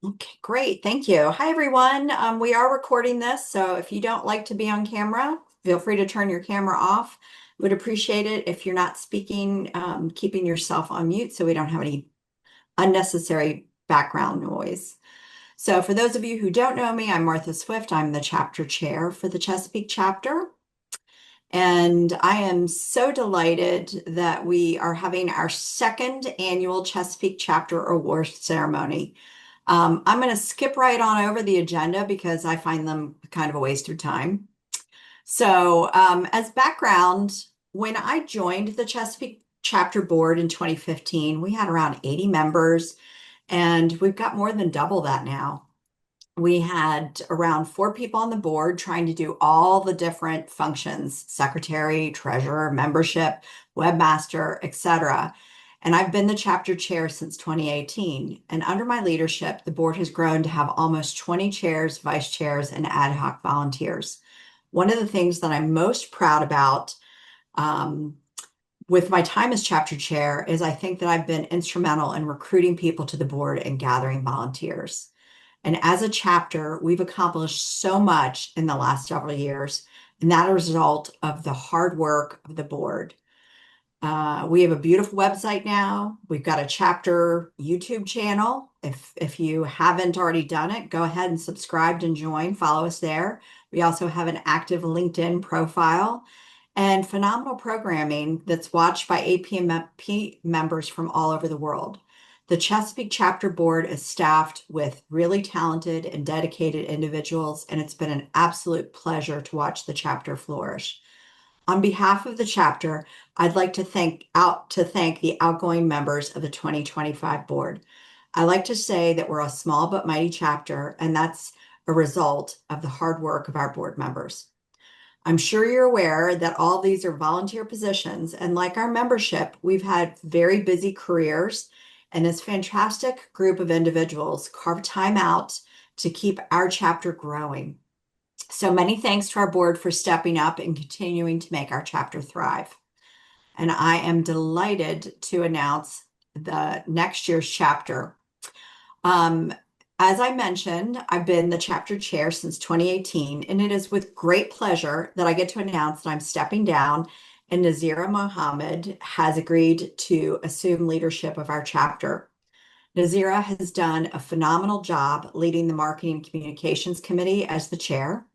Okay, great. Thank you. Hi, everyone. We are recording this, so if you don't like to be on camera, feel free to turn your camera off. Would appreciate it if you're not speaking, keeping yourself on mute so we don't have any unnecessary background noise. So for those of you who don't know me, I'm Martha Swift. I'm the chapter chair for the Chesapeake chapter. And I am so delighted that we are having our second annual Chesapeake Chapter Awards ceremony. I'm going to skip right on over the agenda because I find them kind of a waste of time. So, as background, when I joined the Chesapeake Chapter Board in 2015, we had around 80 members, and we've got more than double that now. We had around 4 people on the board trying to do all the different functions, secretary, treasurer, membership, webmaster, etc. And I've been the chapter chair since 2018. And under my leadership, the board has grown to have almost 20 chairs, vice chairs, and ad hoc volunteers. One of the things that I'm most proud about um, with my time as chapter chair is I think that I've been instrumental in recruiting people to the board and gathering volunteers. And as a chapter, we've accomplished so much in the last several years, and that is a result of the hard work of the board. We have a beautiful website now. We've got a chapter YouTube channel. If you haven't already done it, go ahead and subscribe and join. Follow us there. We also have an active LinkedIn profile and phenomenal programming that's watched by APMP members from all over the world. The Chesapeake Chapter Board is staffed with really talented and dedicated individuals, and it's been an absolute pleasure to watch the chapter flourish. On behalf of the chapter, I'd like to thank the outgoing members of the 2025 board. I like to say that we're a small but mighty chapter, and that's a result of the hard work of our board members. I'm sure you're aware that all these are volunteer positions, and like our membership, we've had very busy careers, and this fantastic group of individuals carve time out to keep our chapter growing. So many thanks to our board for stepping up and continuing to make our chapter thrive. And I am delighted to announce the next year's chapter. Um, as I mentioned, I've been the chapter chair since 2018, and it is with great pleasure that I get to announce that I'm stepping down and Nazira Mohammed has agreed to assume leadership of our chapter. Nazira has done a phenomenal job leading the Marketing and Communications Committee as the chair.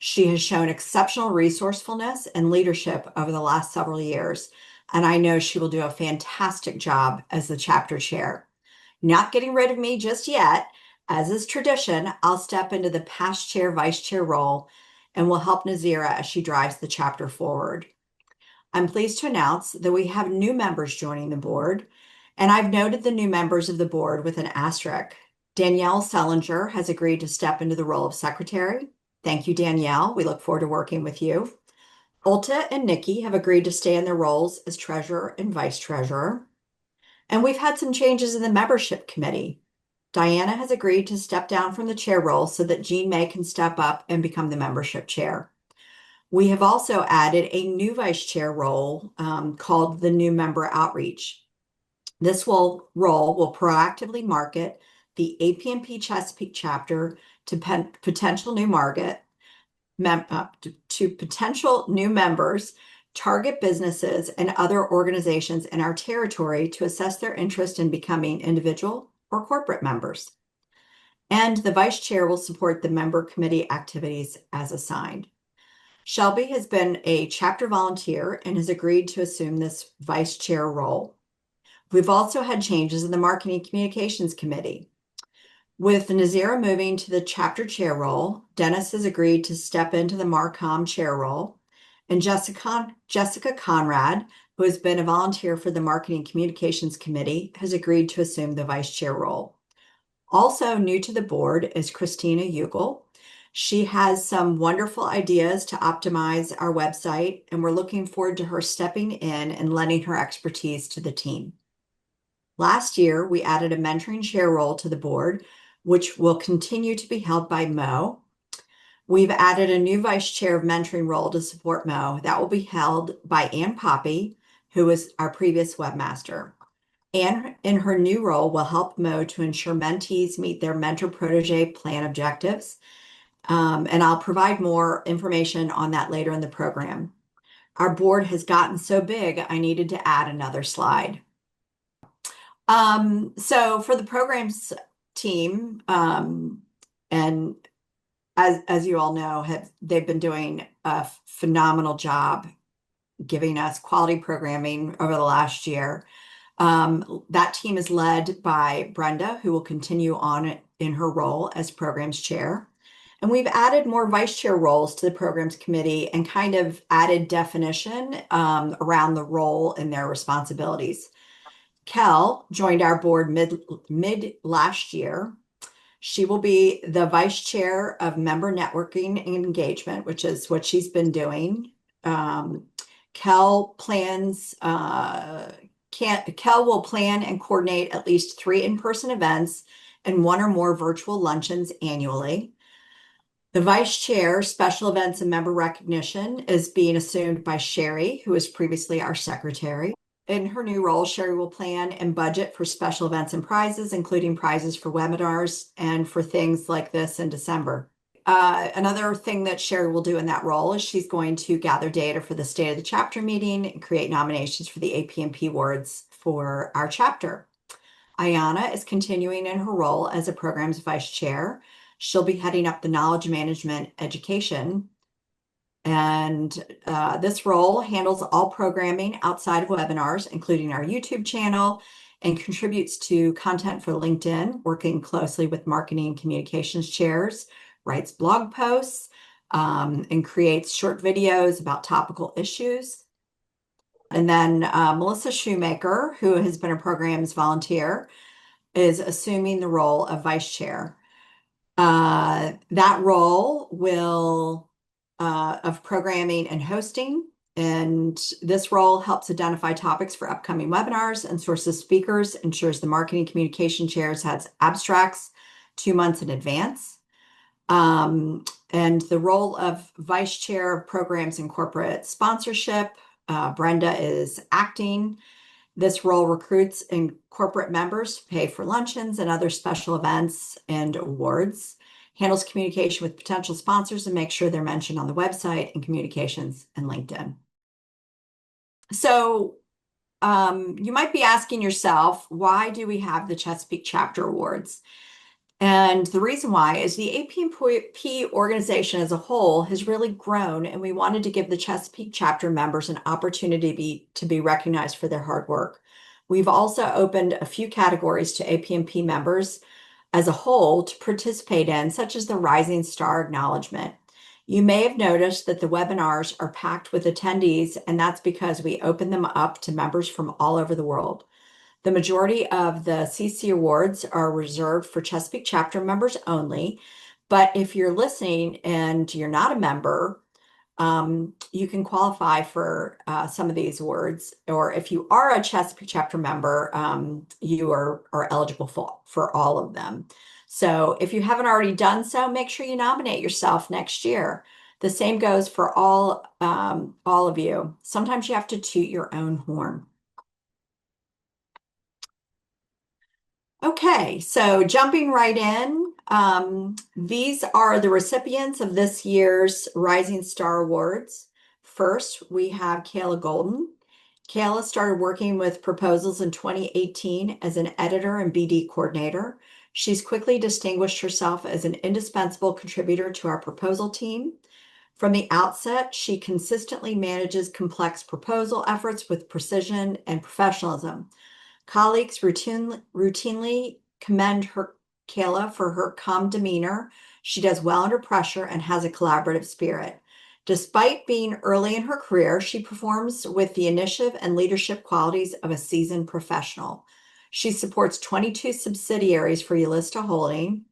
She has shown exceptional resourcefulness and leadership over the last several years, and I know she will do a fantastic job as the chapter chair. Not getting rid of me just yet. As is tradition, I'll step into the past chair, vice chair role and will help Nazira as she drives the chapter forward. I'm pleased to announce that we have new members joining the board, and I've noted the new members of the board with an asterisk. Danielle Sellinger has agreed to step into the role of secretary. Thank you, Danielle. We look forward to working with you. Ulta and Nikki have agreed to stay in their roles as treasurer and vice treasurer. And we've had some changes in the membership committee. Diana has agreed to step down from the chair role so that Jean May can step up and become the membership chair. We have also added a new vice chair role called the new member outreach. This role will proactively market the APMP Chesapeake chapter to potential new to potential new members, target businesses and other organizations in our territory to assess their interest in becoming individual or corporate members. And the vice chair will support the member committee activities as assigned. Shelby has been a chapter volunteer and has agreed to assume this vice chair role. We've also had changes in the Marketing Communications Committee. With Nazira moving to the chapter chair role, Dennis has agreed to step into the Marcom chair role, and Jessica Conrad, who has been a volunteer for the Marketing Communications Committee, has agreed to assume the vice chair role. Also new to the board is Christina Ugel. She has some wonderful ideas to optimize our website, and we're looking forward to her stepping in and lending her expertise to the team. Last year, we added a mentoring chair role to the board, which will continue to be held by Mo. We've added a new vice chair of mentoring role to support Mo. That will be held by Ann Poppy, who was our previous webmaster. and in her new role will help Mo to ensure mentees meet their mentor-protege plan objectives. And I'll provide more information on that later in the program. Our board has gotten so big, I needed to add another slide. So for the programs team, and as you all know, they've been doing a phenomenal job giving us quality programming over the last year. That team is led by Brenda, who will continue on in her role as programs chair. And we've added more vice chair roles to the programs committee and kind of added definition around the role and their responsibilities. Kel joined our board mid last year. She will be the vice chair of member networking and engagement, which is what she's been doing. Kel will plan and coordinate at least 3 in-person events and 1 or more virtual luncheons annually. The vice chair, special events and member recognition, is being assumed by Sherry, who was previously our secretary. In her new role, Sherry will plan and budget for special events and prizes, including prizes for webinars and for things like this in December. Another thing that Sherry will do in that role is she's going to gather data for the State of the Chapter meeting and create nominations for the APMP awards for our chapter. Ayana is continuing in her role as a programs vice chair. She'll be heading up the knowledge management education. And this role handles all programming outside of webinars, including our YouTube channel, and contributes to content for LinkedIn, working closely with marketing and communications chairs, writes blog posts, and creates short videos about topical issues. And then Melissa Shoemaker, who has been a programs volunteer, is assuming the role of vice chair. That role will of programming and hosting, and this role helps identify topics for upcoming webinars and sources speakers, ensures the marketing communication chairs has abstracts 2 months in advance. And the role of vice chair of programs and corporate sponsorship, Brenda is acting. This role recruits and corporate members to pay for luncheons and other special events and awards, handles communication with potential sponsors and makes sure they're mentioned on the website and communications and LinkedIn. So you might be asking yourself, why do we have the Chesapeake Chapter Awards? And the reason why is the APMP organization as a whole has really grown, and we wanted to give the Chesapeake Chapter members an opportunity to be recognized for their hard work. We've also opened a few categories to APMP members as a whole to participate in, such as the Rising Star Acknowledgement. You may have noticed that the webinars are packed with attendees, and that's because we open them up to members from all over the world. The majority of the CC Awards are reserved for Chesapeake Chapter members only, but if you're listening and you're not a member, you can qualify for some of these awards, or if you are a Chesapeake Chapter member, you are eligible for all of them. So if you haven't already done so, make sure you nominate yourself next year. The same goes for all of you. Sometimes you have to toot your own horn. Okay, so jumping right in, these are the recipients of this year's Rising Star Awards. First, we have Kayla Golden. Kayla started working with proposals in 2018 as an editor and BD coordinator. She's quickly distinguished herself as an indispensable contributor to our proposal team. From the outset, she consistently manages complex proposal efforts with precision and professionalism. Colleagues routinely commend Kayla for her calm demeanor. She does well under pressure and has a collaborative spirit. Despite being early in her career, she performs with the initiative and leadership qualities of a seasoned professional. She supports 22 subsidiaries for Ulista Holding,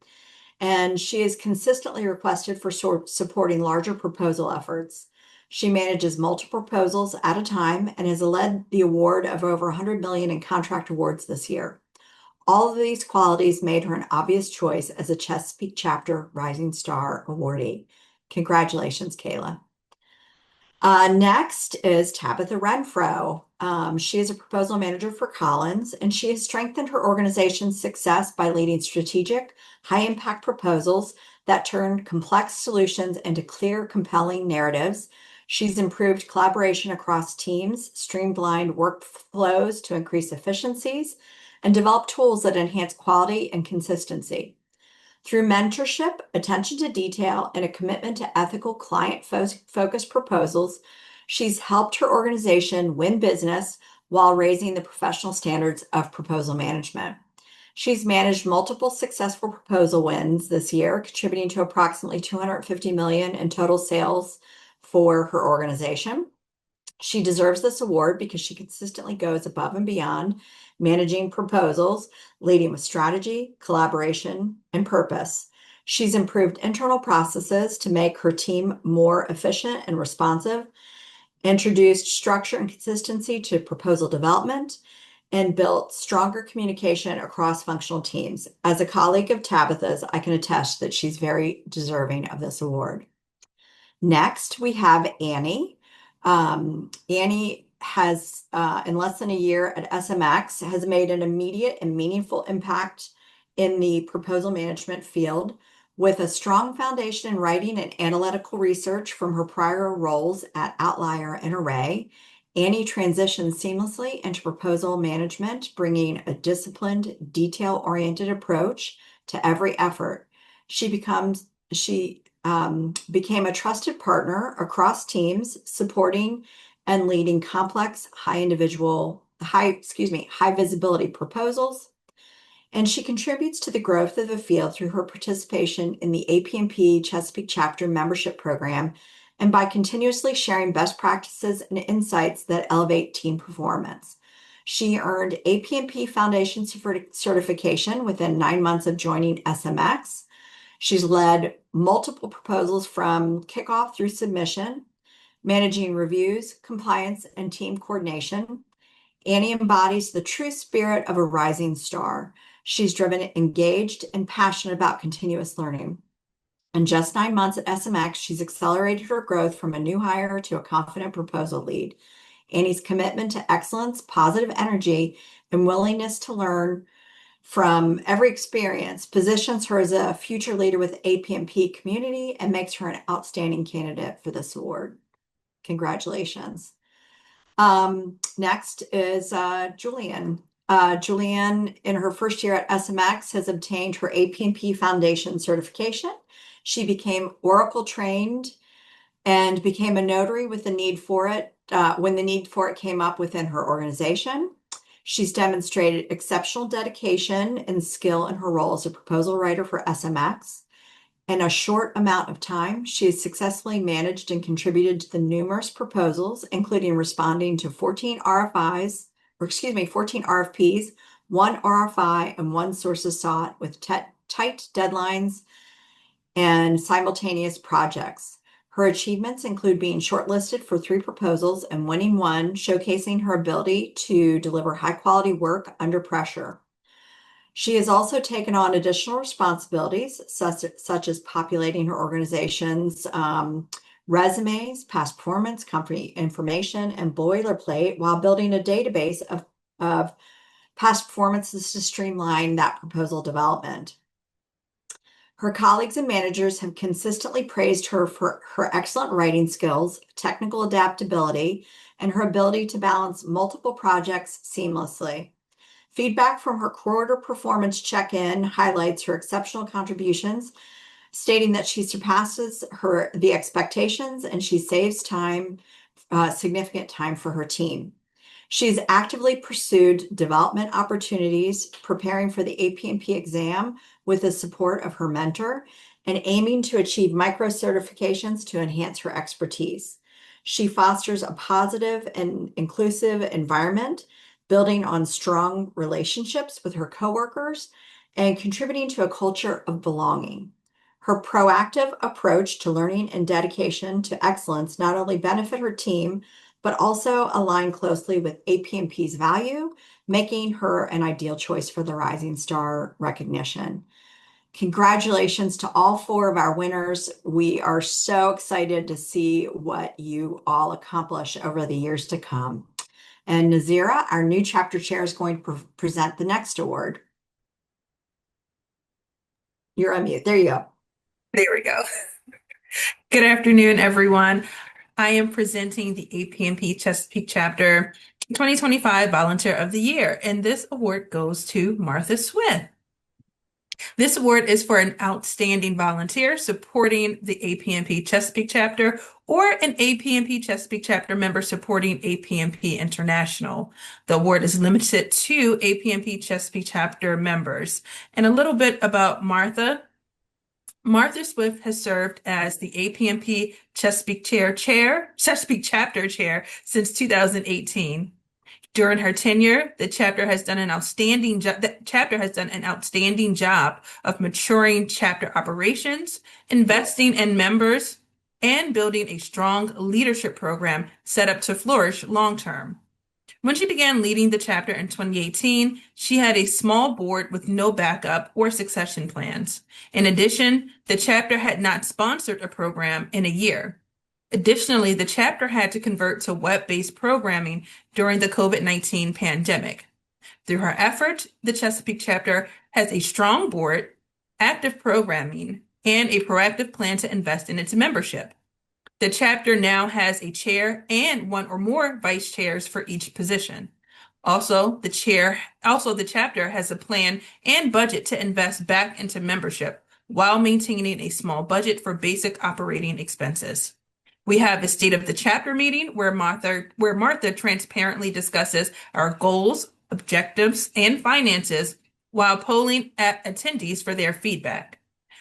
and she is consistently requested for supporting larger proposal efforts. She manages multiple proposals at a time and has led the award of over 100 million in contract awards this year. All of these qualities made her an obvious choice as a Chesapeake Chapter Rising Star awardee. Congratulations, Kayla. Next is Tabitha Renfro. She is a proposal manager for Collins, and she has strengthened her organization's success by leading strategic, high-impact proposals that turn complex solutions into clear, compelling narratives. She's improved collaboration across teams, streamlined workflows to increase efficiencies, and developed tools that enhance quality and consistency. Through mentorship, attention to detail, and a commitment to ethical client-focused proposals, she's helped her organization win business while raising the professional standards of proposal management. She's managed multiple successful proposal wins this year, contributing to approximately $250 million in total sales for her organization. She deserves this award because she consistently goes above and beyond managing proposals, leading with strategy, collaboration, and purpose. She's improved internal processes to make her team more efficient and responsive, introduced structure and consistency to proposal development, and built stronger communication across functional teams. As a colleague of Tabitha's, I can attest that she's very deserving of this award. Next, we have Annie. Annie has, in less than a year at SMX, has made an immediate and meaningful impact in the proposal management field. With a strong foundation in writing and analytical research from her prior roles at Outlier and Array, Annie transitioned seamlessly into proposal management, bringing a disciplined, detail-oriented approach to every effort. She became a trusted partner across teams, supporting and leading complex, high visibility proposals. And she contributes to the growth of the field through her participation in the APMP Chesapeake Chapter membership program and by continuously sharing best practices and insights that elevate team performance. She earned APMP Foundation certification within 9 months of joining SMX. She's led multiple proposals from kickoff through submission, managing reviews, compliance, and team coordination. Annie embodies the true spirit of a rising star. She's driven, engaged, and passionate about continuous learning. In just 9 months at SMX, she's accelerated her growth from a new hire to a confident proposal lead. Annie's commitment to excellence, positive energy, and willingness to learn from every experience positions her as a future leader with APMP community and makes her an outstanding candidate for this award. Congratulations. Next is Julianne. Julianne, in her first year at SMX, has obtained her APMP Foundation certification. She became Oracle trained and became a notary with the need for it when the need for it came up within her organization. She's demonstrated exceptional dedication and skill in her role as a proposal writer for SMX. In a short amount of time, she has successfully managed and contributed to the numerous proposals, including responding to 14 RFPs, 1 RFI, and 1 sources sought with tight deadlines and simultaneous projects. Her achievements include being shortlisted for 3 proposals and winning 1, showcasing her ability to deliver high-quality work under pressure. She has also taken on additional responsibilities, such as populating her organization's resumes, past performance, company information, and boilerplate, while building a database of past performances to streamline that proposal development. Her colleagues and managers have consistently praised her for her excellent writing skills, technical adaptability, and her ability to balance multiple projects seamlessly. Feedback from her quarter performance check-in highlights her exceptional contributions, stating that she surpasses the expectations and she saves time, significant time for her team. She's actively pursued development opportunities, preparing for the APMP exam with the support of her mentor, and aiming to achieve micro certifications to enhance her expertise. She fosters a positive and inclusive environment, building on strong relationships with her coworkers and contributing to a culture of belonging. Her proactive approach to learning and dedication to excellence not only benefit her team, but also align closely with APMP's value, making her an ideal choice for the Rising Star recognition. Congratulations to all 4 of our winners. We are so excited to see what you all accomplish over the years to come. And Nazira, our new chapter chair, is going to present the next award. You're on mute. There you go. There we go. Good afternoon, everyone. I am presenting the APMP Chesapeake Chapter 2025 Volunteer of the Year, and this award goes to Martha Smith. This award is for an outstanding volunteer supporting the APMP Chesapeake Chapter or an APMP Chesapeake Chapter member supporting APMP International. The award is limited to APMP Chesapeake Chapter members. And a little bit about Martha. Martha Swift has served as the APMP Chesapeake Chapter Chair since 2018. During her tenure, the chapter has done an outstanding job of maturing chapter operations, investing in members, and building a strong leadership program set up to flourish long term. When she began leading the chapter in 2018, she had a small board with no backup or succession plans. In addition, the chapter had not sponsored a program in a year. Additionally, the chapter had to convert to web-based programming during the COVID-19 pandemic. Through her effort, the Chesapeake chapter has a strong board, active programming, and a proactive plan to invest in its membership. The chapter now has a chair and one or more vice chairs for each position. Also, the chapter has a plan and budget to invest back into membership while maintaining a small budget for basic operating expenses. We have a state of the chapter meeting where Martha transparently discusses our goals, objectives, and finances while polling attendees for their feedback.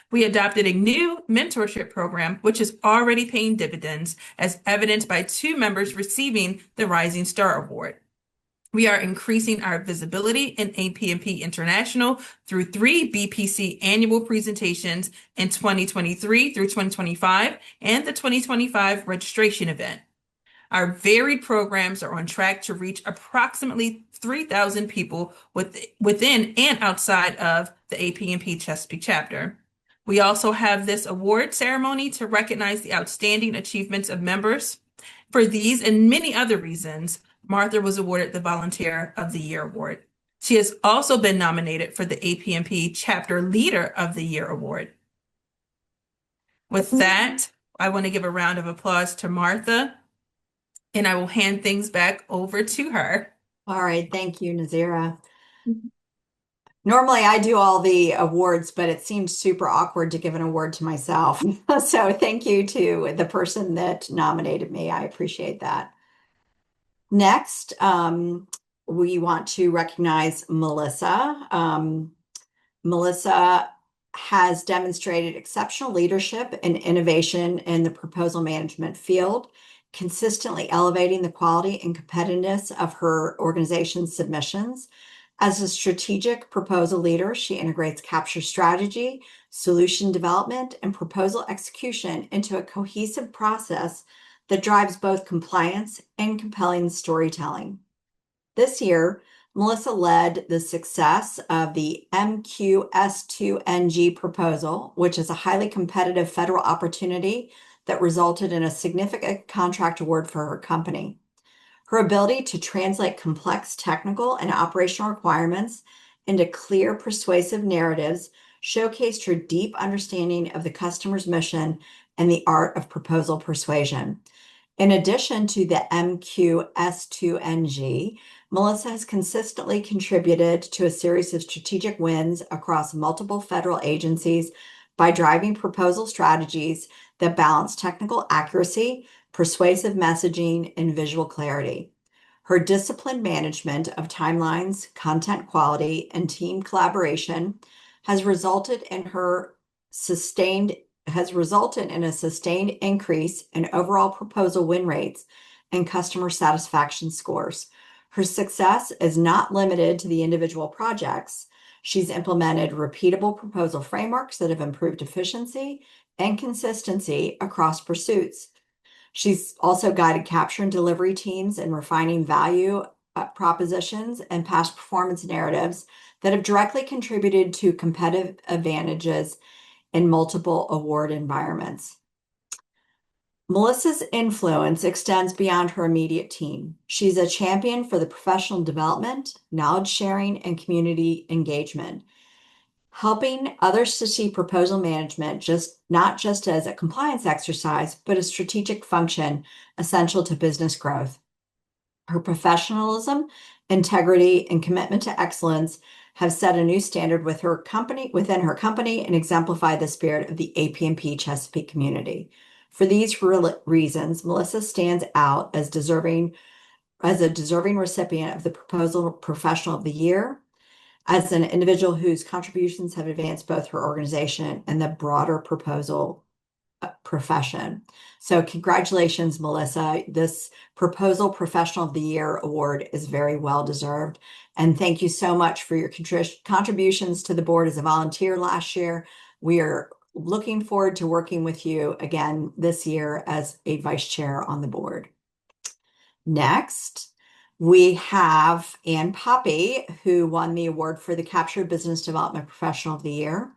We adopted a new mentorship program, which is already paying dividends, as evidenced by 2 members receiving the Rising Star Award. We are increasing our visibility in APMP International through 3 BPC annual presentations in 2023 through 2025 and the 2025 registration event. Our varied programs are on track to reach approximately 3,000 people within and outside of the APMP Chesapeake chapter. We also have this award ceremony to recognize the outstanding achievements of members. For these and many other reasons, Martha was awarded the Volunteer of the Year Award. She has also been nominated for the APMP Chapter Leader of the Year Award. With that, I want to give a round of applause to Martha, and I will hand things back over to her. All right. Thank you, Nazira. Normally I do all the awards, but it seems super awkward to give an award to myself. So thank you to the person that nominated me. I appreciate that. Next, we want to recognize Melissa. Melissa has demonstrated exceptional leadership and innovation in the proposal management field, consistently elevating the quality and competitiveness of her organization's submissions. As a strategic proposal leader, she integrates capture strategy, solution development, and proposal execution into a cohesive process that drives both compliance and compelling storytelling. This year, Melissa led the success of the MQS2NG proposal, which is a highly competitive federal opportunity that resulted in a significant contract award for her company. Her ability to translate complex technical and operational requirements into clear, persuasive narratives showcased her deep understanding of the customer's mission and the art of proposal persuasion. In addition to the MQS2NG, Melissa has consistently contributed to a series of strategic wins across multiple federal agencies by driving proposal strategies that balance technical accuracy, persuasive messaging, and visual clarity. Her disciplined management of timelines, content quality, and team collaboration has resulted in a sustained increase in overall proposal win rates and customer satisfaction scores. Her success is not limited to the individual projects. She's implemented repeatable proposal frameworks that have improved efficiency and consistency across pursuits. She's also guided capture and delivery teams in refining value propositions and past performance narratives that have directly contributed to competitive advantages in multiple award environments. Melissa's influence extends beyond her immediate team. She's a champion for the professional development, knowledge sharing, and community engagement, helping others to see proposal management not just as a compliance exercise, but a strategic function essential to business growth. Her professionalism, integrity, and commitment to excellence have set a new standard within her company and exemplify the spirit of the APMP Chesapeake community. For these reasons, Melissa stands out as a deserving recipient of the Proposal Professional of the Year, as an individual whose contributions have advanced both her organization and the broader proposal profession. So congratulations, Melissa. This Proposal Professional of the Year award is very well deserved. And thank you so much for your contributions to the board as a volunteer last year. We are looking forward to working with you again this year as a vice chair on the board. Next, we have Ann Poppy, who won the award for the Capture Business Development Professional of the Year.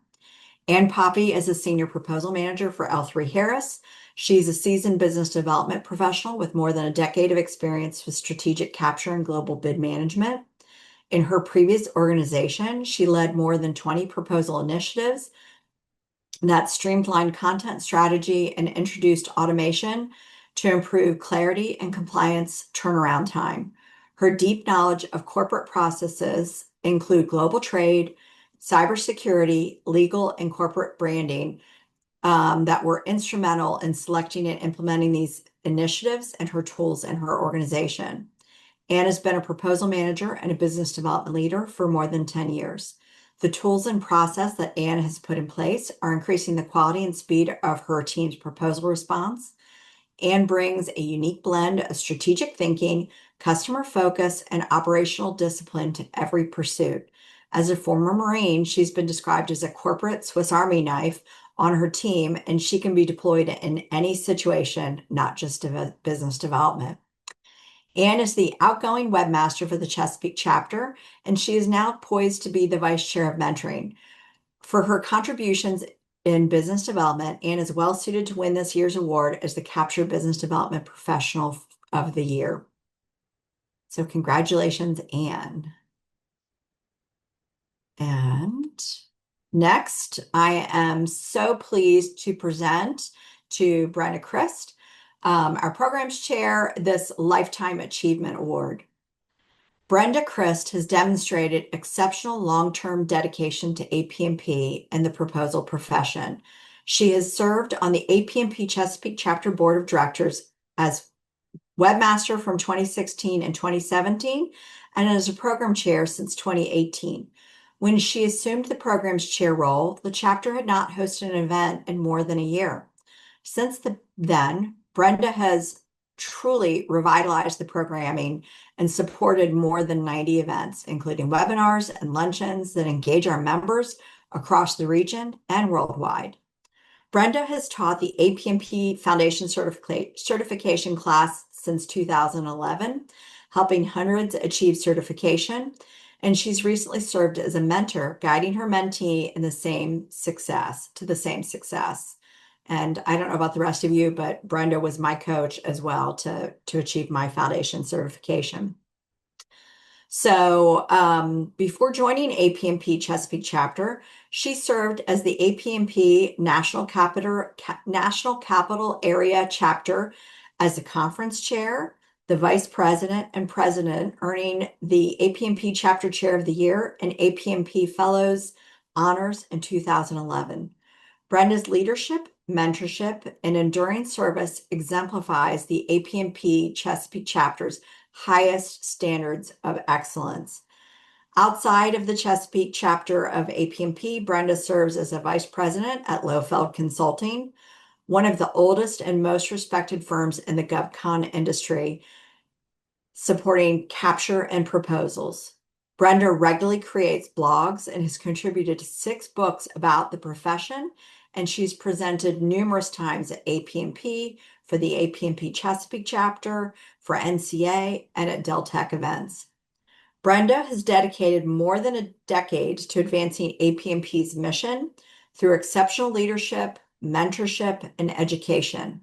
Ann Poppy is a senior proposal manager for L3Harris. She's a seasoned business development professional with more than a decade of experience with strategic capture and global bid management. In her previous organization, she led more than 20 proposal initiatives that streamlined content strategy and introduced automation to improve clarity and compliance turnaround time. Her deep knowledge of corporate processes include global trade, cybersecurity, legal, and corporate branding that were instrumental in selecting and implementing these initiatives and her tools in her organization. Ann has been a proposal manager and a business development leader for more than 10 years. The tools and process that Ann has put in place are increasing the quality and speed of her team's proposal response. Ann brings a unique blend of strategic thinking, customer focus, and operational discipline to every pursuit. As a former Marine, she's been described as a corporate Swiss Army knife on her team, and she can be deployed in any situation, not just business development. Ann is the outgoing webmaster for the Chesapeake Chapter, and she is now poised to be the vice chair of mentoring. For her contributions in business development, Ann is well suited to win this year's award as the Capture Business Development Professional of the Year. So congratulations, Ann. And next, I am so pleased to present to Brenda Christ, our programs chair, this Lifetime Achievement Award. Brenda Christ has demonstrated exceptional long-term dedication to APMP and the proposal profession. She has served on the APMP Chesapeake Chapter Board of Directors as webmaster from 2016 and 2017, and as a program chair since 2018. When she assumed the program's chair role, the chapter had not hosted an event in more than a year. Since then, Brenda has truly revitalized the programming and supported more than 90 events, including webinars and luncheons that engage our members across the region and worldwide. Brenda has taught the APMP Foundation certification class since 2011, helping hundreds achieve certification, and she's recently served as a mentor, guiding her mentee to the same success. And I don't know about the rest of you, but Brenda was my coach as well to achieve my foundation certification. So before joining APMP Chesapeake Chapter, she served as the APMP National Capital Area Chapter as a conference chair, the vice president and president, earning the APMP Chapter Chair of the Year and APMP Fellows Honors in 2011. Brenda's leadership, mentorship, and enduring service exemplifies the APMP Chesapeake Chapter's highest standards of excellence. Outside of the Chesapeake Chapter of APMP, Brenda serves as a vice president at Lowfeld Consulting, one of the oldest and most respected firms in the GovCon industry, supporting capture and proposals. Brenda regularly creates blogs and has contributed to 6 books about the profession, and she's presented numerous times at APMP, for the APMP Chesapeake Chapter, for NCA, and at Deltec events. Brenda has dedicated more than a decade to advancing APMP's mission through exceptional leadership, mentorship, and education.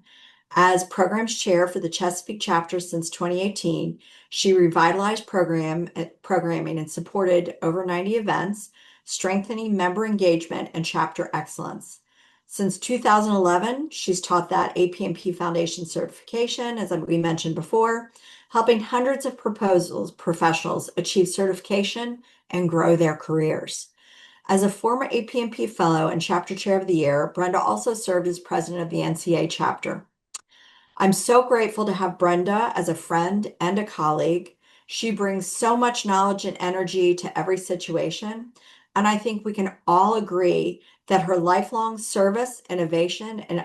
As programs chair for the Chesapeake Chapter since 2018, she revitalized programming and supported over 90 events, strengthening member engagement and chapter excellence. Since 2011, she's taught that APMP Foundation certification, as we mentioned before, helping hundreds of professionals achieve certification and grow their careers. As a former APMP Fellow and Chapter Chair of the Year, Brenda also served as President of the NCA Chapter. I'm so grateful to have Brenda as a friend and a colleague. She brings so much knowledge and energy to every situation. And I think we can all agree that her lifelong service, innovation, and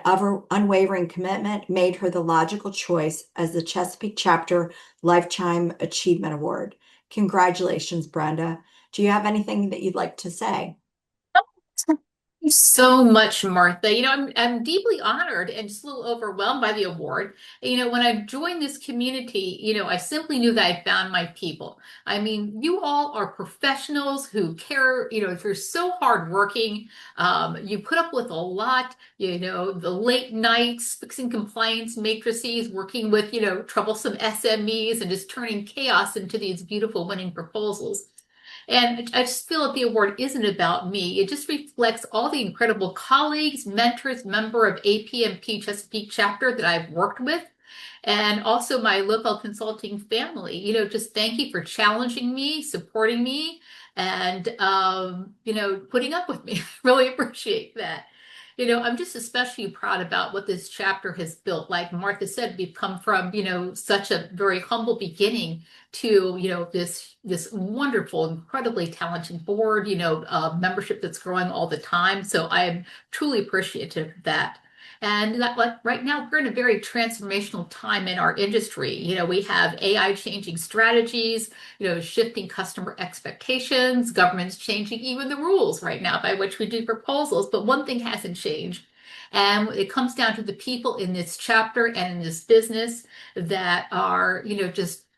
unwavering commitment made her the logical choice as the Chesapeake Chapter Lifetime Achievement Award. Congratulations, Brenda. Do you have anything that you'd like to say? Thank you so much, Martha. I'm deeply honored and just a little overwhelmed by the award. When I joined this community, I simply knew that I found my people. I mean, you all are professionals who care, if you're so hardworking, you put up with a lot, the late nights, fixing compliance matrices, working with, troublesome SMEs and just turning chaos into these beautiful winning proposals. And I just feel that the award isn't about me. It just reflects all the incredible colleagues, mentors, member of APMP Chesapeake Chapter that I've worked with, and also my local consulting family. Just thank you for challenging me, supporting me, and putting up with me. Really appreciate that. I'm just especially proud about what this chapter has built. Like Martha said, we've come from, such a very humble beginning to, this wonderful, incredibly talented board, membership that's growing all the time. So I am truly appreciative of that. And like right now, we're in a very transformational time in our industry. We have AI changing strategies, shifting customer expectations, government's changing even the rules right now by which we do proposals. But one thing hasn't changed. And it comes down to the people in this chapter and in this business that are,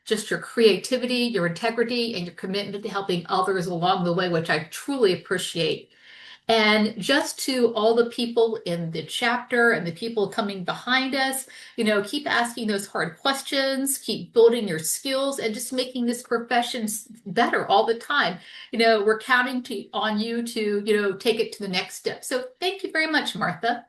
just your creativity, your integrity, and your commitment to helping others along the way, which I truly appreciate. And just to all the people in the chapter and the people coming behind us, keep asking those hard questions, keep building your skills, and just making this profession better all the time. We're counting on you to, take it to the next step. So thank you very much, Martha.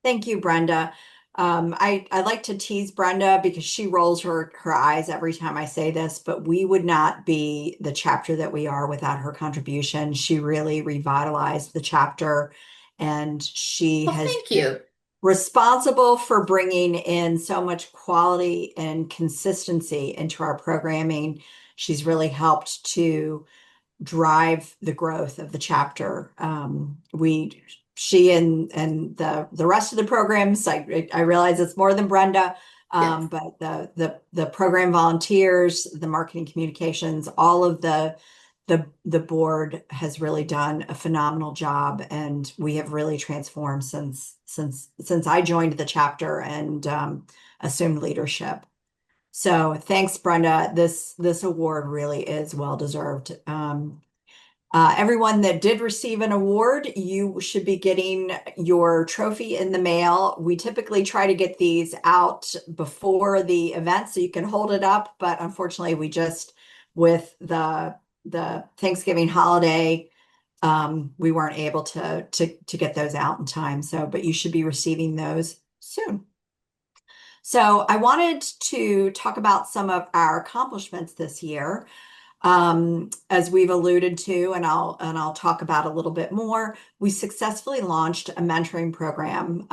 Thank you, Brenda. I like to tease Brenda because she rolls her eyes every time I say this, but we would not be the chapter that we are without her contribution. She really revitalized the chapter, and she Well, has thank you. responsible for bringing in so much quality and consistency into our programming. She's really helped to drive the growth of the chapter. She and the rest of the programs, I realize it's more than Brenda, Yes. but the program volunteers, the marketing communications, all of the board has really done a phenomenal job, and we have really transformed since I joined the chapter and assumed leadership. So thanks, Brenda. This award really is well deserved. Everyone that did receive an award, you should be getting your trophy in the mail. We typically try to get these out before the event so you can hold it up, but unfortunately, we just with the Thanksgiving holiday, we weren't able to get those out in time. So, but you should be receiving those soon. So I wanted to talk about some of our accomplishments this year. As we've alluded to, and I'll talk about a little bit more, we successfully launched a mentoring program.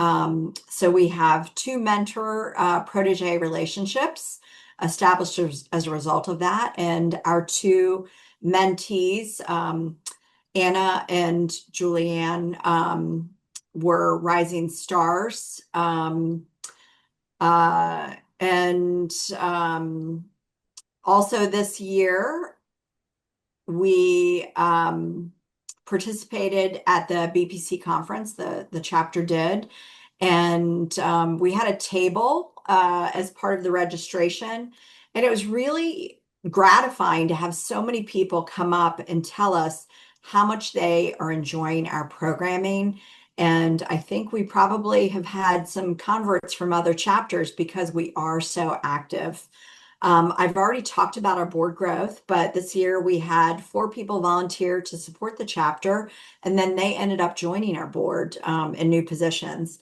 So we have two mentor protege relationships established as a result of that, and our two mentees, Anna and Julianne, were rising stars. And also this year, we participated at the BPC conference, the chapter did, and we had a table as part of the registration, and it was really gratifying to have so many people come up and tell us how much they are enjoying our programming And I think we probably have had some converts from other chapters because we are so active. I've already talked about our board growth, but this year we had 4 people volunteer to support the chapter, and then they ended up joining our board in new positions.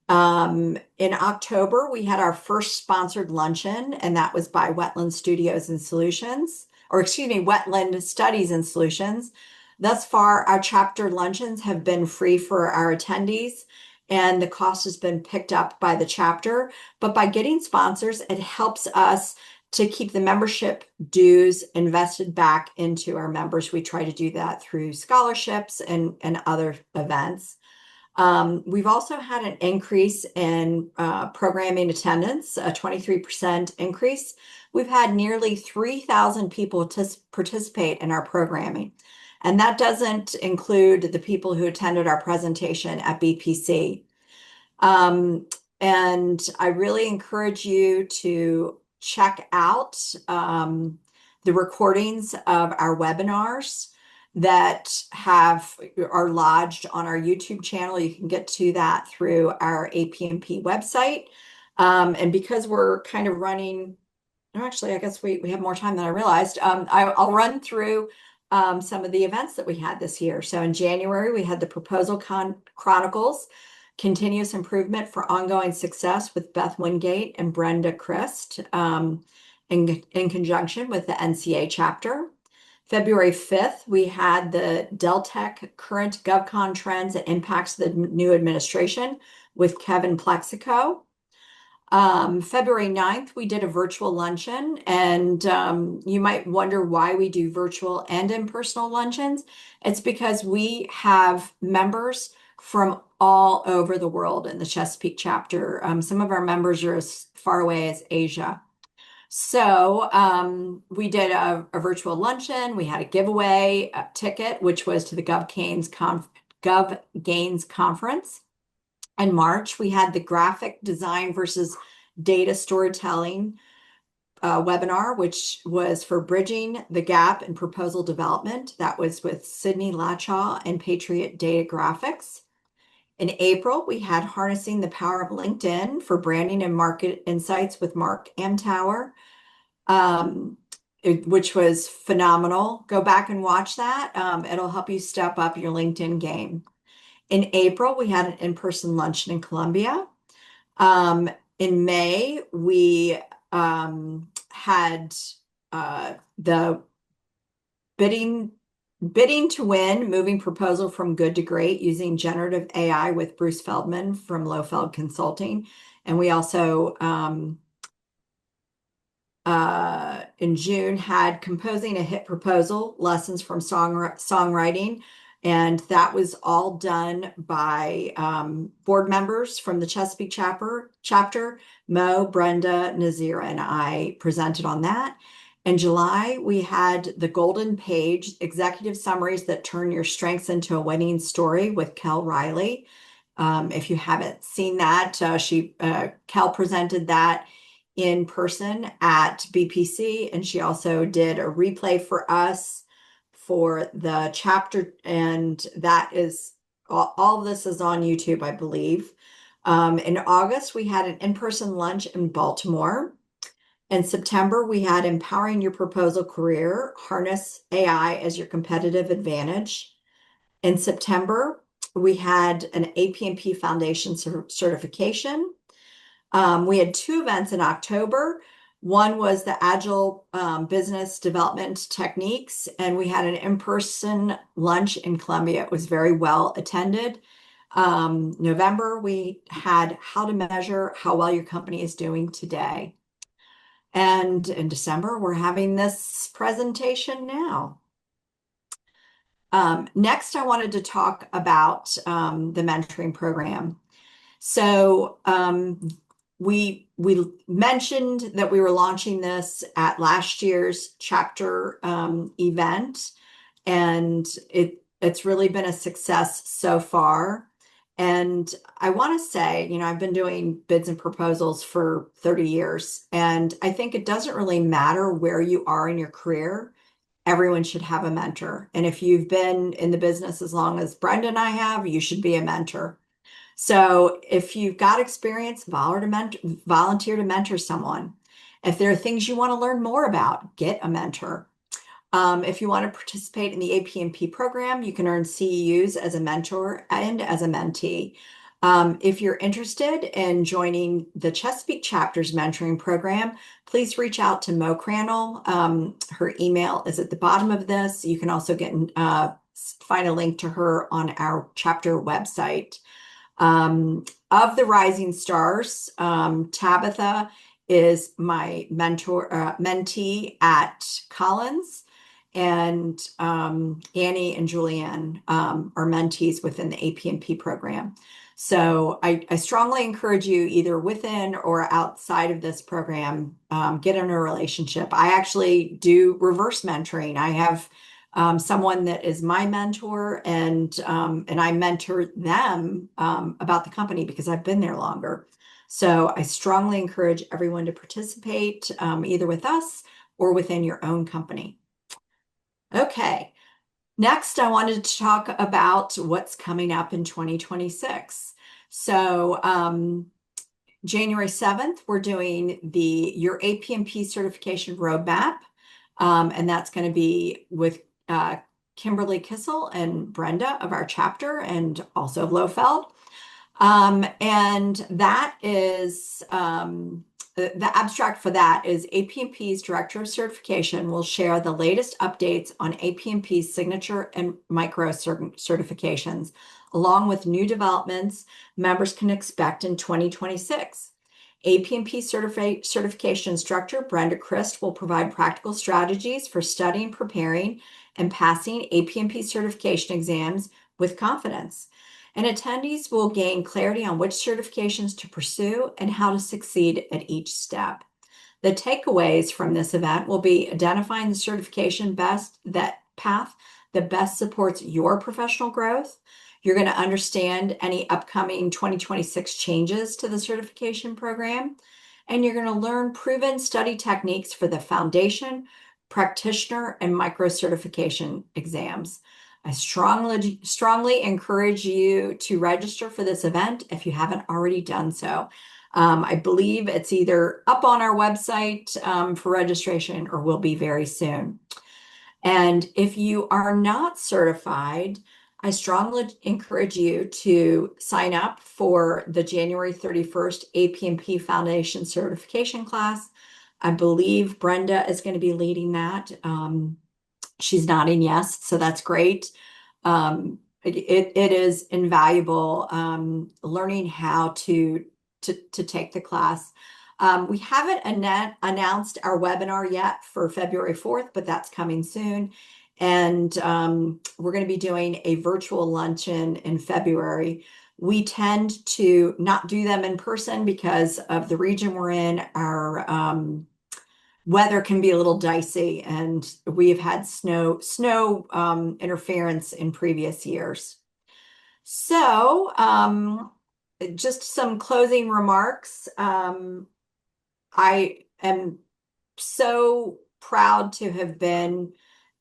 In October, we had our first sponsored luncheon, and that was by Wetland Studios and Solutions, or excuse me, Wetland Studies and Solutions. Thus far, our chapter luncheons have been free for our attendees, and the cost has been picked up by the chapter. But by getting sponsors, it helps us to keep the membership dues invested back into our members. We try to do that through scholarships and other events. We've also had an increase in programming attendance, a 23% increase. We've had nearly 3,000 people participate in our programming. And that doesn't include the people who attended our presentation at BPC. And I really encourage you to check out the recordings of our webinars that are lodged on our YouTube channel. You can get to that through our APMP website. And because we're kind of running, no, actually, I guess we have more time than I realized. I'll run through some of the events that we had this year. So in January, we had the Proposal Chronicles, Continuous Improvement for Ongoing Success with Beth Wingate and Brenda Christ in conjunction with the NCA chapter. February 5th, we had the Deltec Current GovCon Trends and Impacts of the New Administration with Kevin Plexico. February 9th, we did a virtual luncheon, and you might wonder why we do virtual and in-person luncheons. It's because we have members from all over the world in the Chesapeake chapter. Some of our members are as far away as Asia. So we did a virtual luncheon. We had a giveaway ticket, which was to the GovGains conference. In March, we had the graphic design versus data storytelling webinar, which was for bridging the gap in proposal development. That was with Sydney Lachaw and Patriot Data Graphics. In April, we had Harnessing the Power of LinkedIn for Branding and Market Insights with Mark Amtower, which was phenomenal. Go back and watch that. It'll help you step up your LinkedIn game. In April, we had an in-person luncheon in Columbia. In May, we had the bidding to win, moving proposal from good to great using generative AI with Bruce Feldman from Lowfeld Consulting. And we also, in June, had composing a hit proposal, lessons from songwriting. And that was all done by board members from the Chesapeake chapter. Mo, Brenda, Nazira, and I presented on that. In July, we had the Golden Page, executive summaries that turn your strengths into a winning story with Kel Riley. If you haven't seen that, Kel presented that in person at BPC, and she also did a replay for us for the chapter, and that is all this is on YouTube, I believe. In August, we had an in-person lunch in Baltimore. In September, we had Empowering Your Proposal Career, Harness AI as Your Competitive Advantage. In September, we had an APMP Foundation certification. We had 2 events in October. One was the Agile Business Development Techniques, and we had an in-person lunch in Columbia. It was very well attended. November, we had How to Measure How Well Your Company is Doing Today. And in December, we're having this presentation now. Next, I wanted to talk about the mentoring program. So we mentioned that we were launching this at last year's chapter event, and it's really been a success so far. And I want to say, I've been doing bids and proposals for 30 years, and I think it doesn't really matter where you are in your career. everyone should have a mentor. And if you've been in the business as long as Brenda and I have, you should be a mentor. So if you've got experience, volunteer to mentor someone. If there are things you want to learn more about, get a mentor. If you want to participate in the APMP program, you can earn CEUs as a mentor and as a mentee. If you're interested in joining the Chesapeake Chapter's mentoring program, please reach out to Mo Crandall. Her email is at the bottom of this. You can also find a link to her on our chapter website. Of the Rising Stars, Tabitha is my mentee at Collins, and Annie and Julianne are mentees within the APMP program. So I strongly encourage you, either within or outside of this program, get in a relationship. I actually do reverse mentoring. I have someone that is my mentor, and I mentor them about the company because I've been there longer. So I strongly encourage everyone to participate either with us or within your own company. Okay, next I wanted to talk about what's coming up in 2026. So January 7th, we're doing your APMP certification roadmap, and that's going to be with Kimberly Kissel and Brenda of our chapter, and also of Lofeld. And that is the abstract for that is APMP's Director of Certification will share the latest updates on APMP's signature and micro certifications, along with new developments members can expect in 2026. APMP certification instructor Brenda Christ will provide practical strategies for studying, preparing, and passing APMP certification exams with confidence. And attendees will gain clarity on which certifications to pursue and how to succeed at each step. The takeaways from this event will be identifying the certification path that best supports your professional growth. You're going to understand any upcoming 2026 changes to the certification program, and you're going to learn proven study techniques for the foundation, practitioner, and micro certification exams. I strongly encourage you to register for this event if you haven't already done so. I believe it's either up on our website for registration or will be very soon. And if you are not certified, I strongly encourage you to sign up for the January 31st APMP Foundation Certification class. I believe Brenda is going to be leading that. She's nodding yes, so that's great. It is invaluable learning how to take the class. We haven't announced our webinar yet for February 4th, but that's coming soon. And we're going to be doing a virtual luncheon in February. We tend to not do them in person because of the region we're in. Our weather can be a little dicey, and we've had snow interference in previous years. So just some closing remarks. I am so proud to have been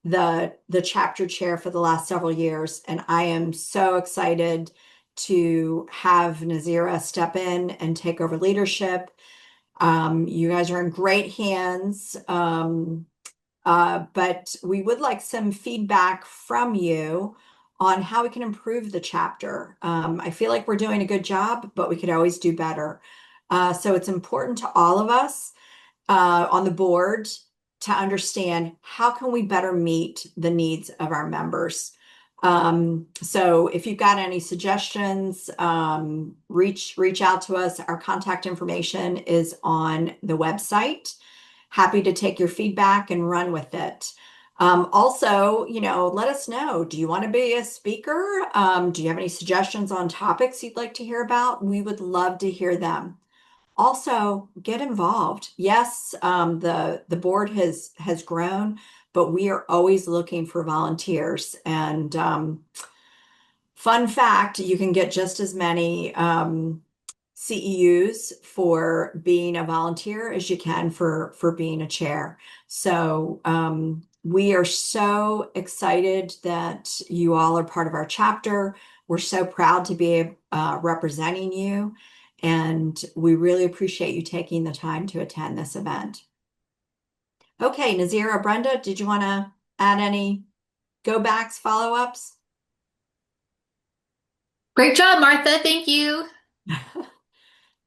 the chapter chair for the last several years, and I am so excited to have Nazira step in and take over leadership. You guys are in great hands, but we would like some feedback from you on how we can improve the chapter. I feel like we're doing a good job, but we could always do better. So it's important to all of us on the board to understand how can we better meet the needs of our members. So if you've got any suggestions, reach out to us. Our contact information is on the website. Happy to take your feedback and run with it. Also, let us know. Do you want to be a speaker? Do you have any suggestions on topics you'd like to hear about? We would love to hear them. Also, get involved. Yes, the board has grown, but we are always looking for volunteers. And fun fact, you can get just as many CEUs for being a volunteer as you can for being a chair. So We are so excited that you all are part of our chapter. We're so proud to be representing you, and we really appreciate you taking the time to attend this event. Okay, Nazira, Brenda, did you want to add any go backs, follow-ups? Great job, Martha. Thank you.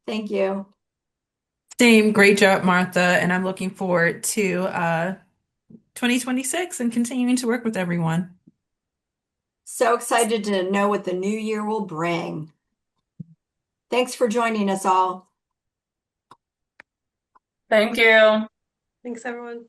Thank you. Same, great job, Martha, and I'm looking forward to 2026 and continuing to work with everyone. So excited to know what the new year will bring. Thanks for joining us all. Thank you. Thanks, everyone.